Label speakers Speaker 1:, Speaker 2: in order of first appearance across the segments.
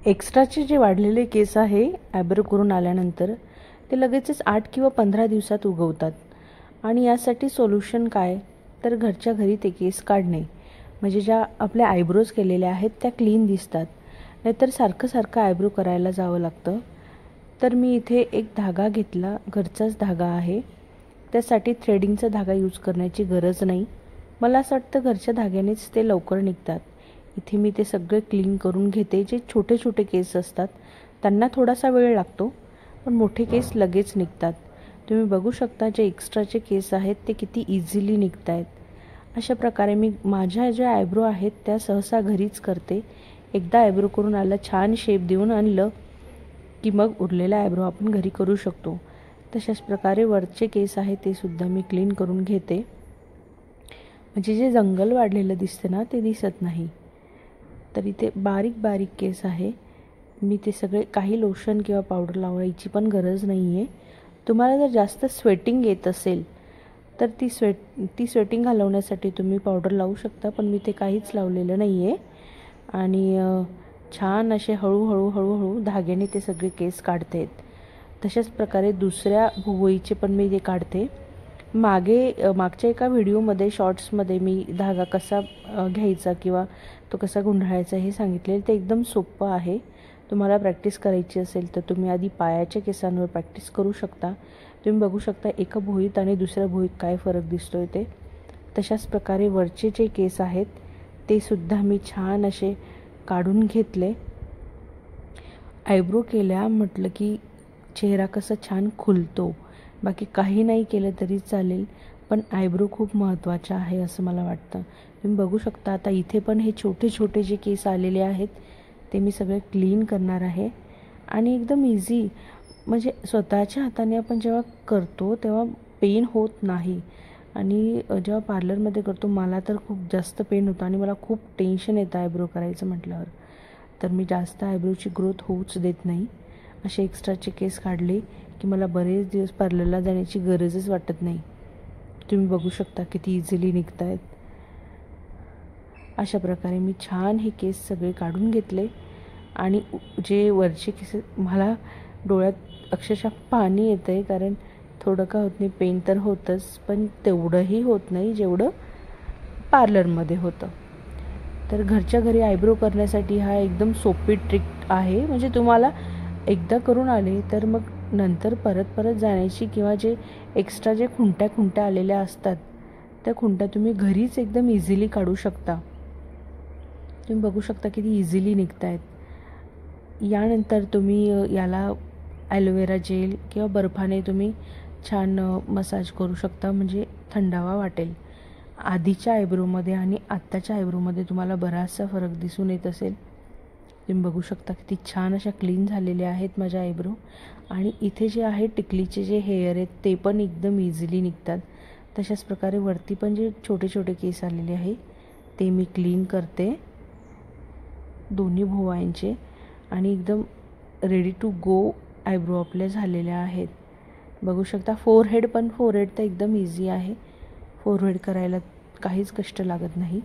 Speaker 1: एक्स्ट्राचे जे वाढलेले केस आहे आयब्रो करून आल्यानंतर ते लगेचच 8 किंवा 15 दिवसात उगवतात आणि यासाठी सोल्युशन काय तर घरच्या घरी ते केस काढणे, म्हणजे ज्या आपल्या आयब्रोज केलेल्या आहेत त्या क्लीन दिसतात. नाहीतर सारखं सारखं आयब्रो करायला जावं लागतं. तर मी इथे एक धागा घेतला, घरचाच धागा आहे. त्यासाठी थ्रेडिंगचा धागा यूज करण्याची गरज नाही. मला असं वाटतं घरच्या धाग्यानेच ते लवकर निघतात. इथे मी ते सगळे क्लीन करून घेते. जे छोटे छोटे केस असतात त्यांना थोडासा वेळ लागतो, पण मोठे केस लगेच निघतात. तुम्ही बघू शकता जे एक्स्ट्राचे केस आहेत ते किती इझिली निघत आहेत. अशा प्रकारे मी माझ्या ज्या आयब्रो आहेत त्या सहसा घरीच करते. एकदा आयब्रो करून आला, छान शेप देऊन आणलं की मग उरलेला आयब्रो आपण घरी करू शकतो. तशाच प्रकारे वरचे केस आहे ते सुद्धा मी क्लीन करून घेते, म्हणजे जे जंगल वाढलेलं दिसतं ना ते दिसत नाही. तर इथे बारीक बारीक केस आहे. मी ते सगळे, काही लोशन किंवा पावडर लावायची पण गरज नाही आहे. तुम्हाला जर जास्त स्वेटिंग येत असेल तर ती स्वेटिंग घालवण्यासाठी तुम्ही पावडर लावू शकता, पण मी ते काहीच लावलेलं नाही आहे. आणि छान असे हळूहळू हळूहळू धाग्याने ते सगळे केस काढते. तशाच प्रकारे दुसऱ्या भुवईचे पण मी ते काढते. मागच्या एका व्हिडिओमध्ये शॉर्ट्समध्ये मी धागा कसा घ्यायचा किंवा तो कसा गुंडाळायचा हे सांगितलेलं. ते एकदम सोपं आहे. तुम्हाला प्रॅक्टिस करायची असेल तर तुम्ही आधी पायाच्या केसांवर प्रॅक्टिस करू शकता. तुम्ही बघू शकता एका भुवईत आणि दुसऱ्या भुवईत काय फरक दिसतोय ते. तशाच प्रकारे वरचे जे केस आहेत ते सुद्धा मी छान असे काढून घेतले. आयब्रो केल्या म्हटलं की चेहरा कसा छान खुलतो. बाकी काही नाही केलं तरी चालेल, पण आयब्रो खूप महत्त्वाचा आहे असं मला वाटतं. तुम्ही बघू शकता आता इथे पण हे छोटे छोटे जे केस आलेले आहेत ते मी सगळे क्लीन करणार आहे. आणि एकदम इझी, म्हणजे स्वतःच्या हाताने आपण जेव्हा करतो तेव्हा पेन होत नाही. आणि जेव्हा पार्लरमध्ये करतो मला तर खूप जास्त पेन होतं आणि मला खूप टेन्शन येतं आयब्रो करायचं म्हटल्यावर. तर मी जास्त आयब्रोची ग्रोथ होऊच देत नाही. असे एक्स्ट्राचे केस काढले की मला बरेच दिवस पार्लरला जाण्याची गरजच वाटत नाही. तुम्ही बघू शकता किती इझिली निघत आहेत. अशा प्रकारे मी छान हे केस सगळे काढून घेतले. आणि जे वरचे केस, मला डोळ्यात अक्षरशः पाणी येतं आहे, कारण थोडं का होत नाही, पेन तर होतंच, पण तेवढंही होत नाही जेवढं पार्लरमध्ये होतं. तर घरच्या घरी आयब्रो करण्यासाठी हा एकदम सोपी ट्रिक आहे. म्हणजे तुम्हाला एकदा करून आले तर मग नंतर परत परत जाण्याची किंवा जे एक्स्ट्रा जे खुंट्या आलेल्या असतात त्या खुंट्या तुम्ही घरीच एकदम इझिली काढू शकता. तुम्ही बघू शकता किती इझिली निघत आहेत. यानंतर तुम्ही याला ॲलोवेरा जेल किंवा बर्फाने तुम्ही छान मसाज करू शकता, म्हणजे थंडावा वाटेल. आधीच्या आयब्रोमध्ये आणि आत्ताच्या आयब्रोमध्ये तुम्हाला बराचसा फरक दिसून येत असेल. तुम्ही बघू शकता किती छान अशा क्लीन झालेल्या आहेत माझ्या आयब्रो. आणि इथे जे आहे टिकलीचे जे हेअर आहेत ते पण एकदम इझिली निघतात. तशाच प्रकारे वरती पण जे छोटे छोटे केस आलेले आहे ते मी क्लीन करते दोन्ही भुवयांचे. आणि एकदम रेडी टू गो आयब्रो आपले झालेल्या आहेत. बघू शकता फोरहेड तर एकदम इझी आहे. फोरहेड करायला काहीच कष्ट लागत नाही,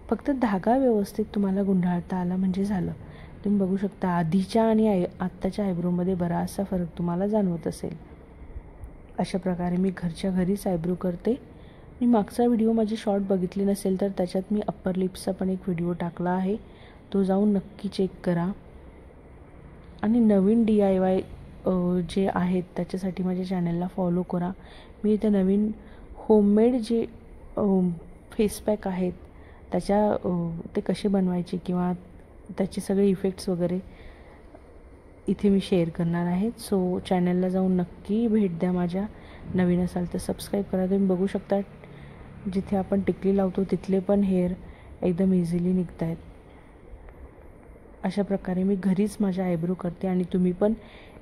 Speaker 1: फक्त धागा व्यवस्थित तुम्हाला गुंडाळता आला म्हणजे झालं. तुम्ही बघू शकता आधीच्या आणि आत्ताच्या आयब्रोमध्ये बराचसा फरक तुम्हाला जाणवत असेल. अशा प्रकारे मी घरच्या घरीच आयब्रो करते. मी मागचा व्हिडिओ माझे शॉर्ट बघितले नसेल तर त्याच्यात मी अप्पर लिप्सचा पण एक व्हिडिओ टाकला आहे, तो जाऊन नक्की चेक करा. आणि नवीन DIY जे आहेत त्याच्यासाठी माझ्या चॅनलला फॉलो करा. मी इथे नवीन होममेड जे फेस पॅक आहेत ते कसे बनवायचे किंवा त्याचे सगळे इफेक्ट्स वगैरे इथे मी शेअर करणार आहे. सो चॅनलला जाऊन नक्की भेट द्या माझ्या. नवीन असाल तर सबस्क्राईब करा. तुम्ही बघू शकता जिथे आपण टिकली लावतो तिथले पण हेअर एकदम इझिली निघत आहेत. अशा प्रकारे मी घरीच माझ्या आयब्रो करते आणि तुम्ही पण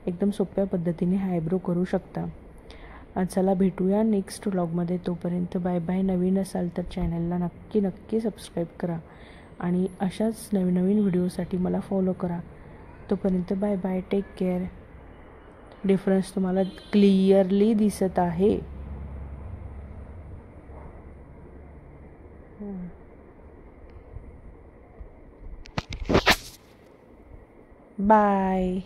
Speaker 1: एकदम सोप्या पद्धतीने हा आयब्रो करू शकता. चला भेटूया नेक्स्ट व्लॉगमध्ये. तोपर्यंत बाय बाय. नवीन असाल तर चॅनलला नक्की सबस्क्राईब करा आणि अशाच नवीन व्हिडिओसाठी मला फॉलो करा. तोपर्यंत bye bye. Take care. Difference तुम्हाला क्लिअरली दिसत आहे. बाय.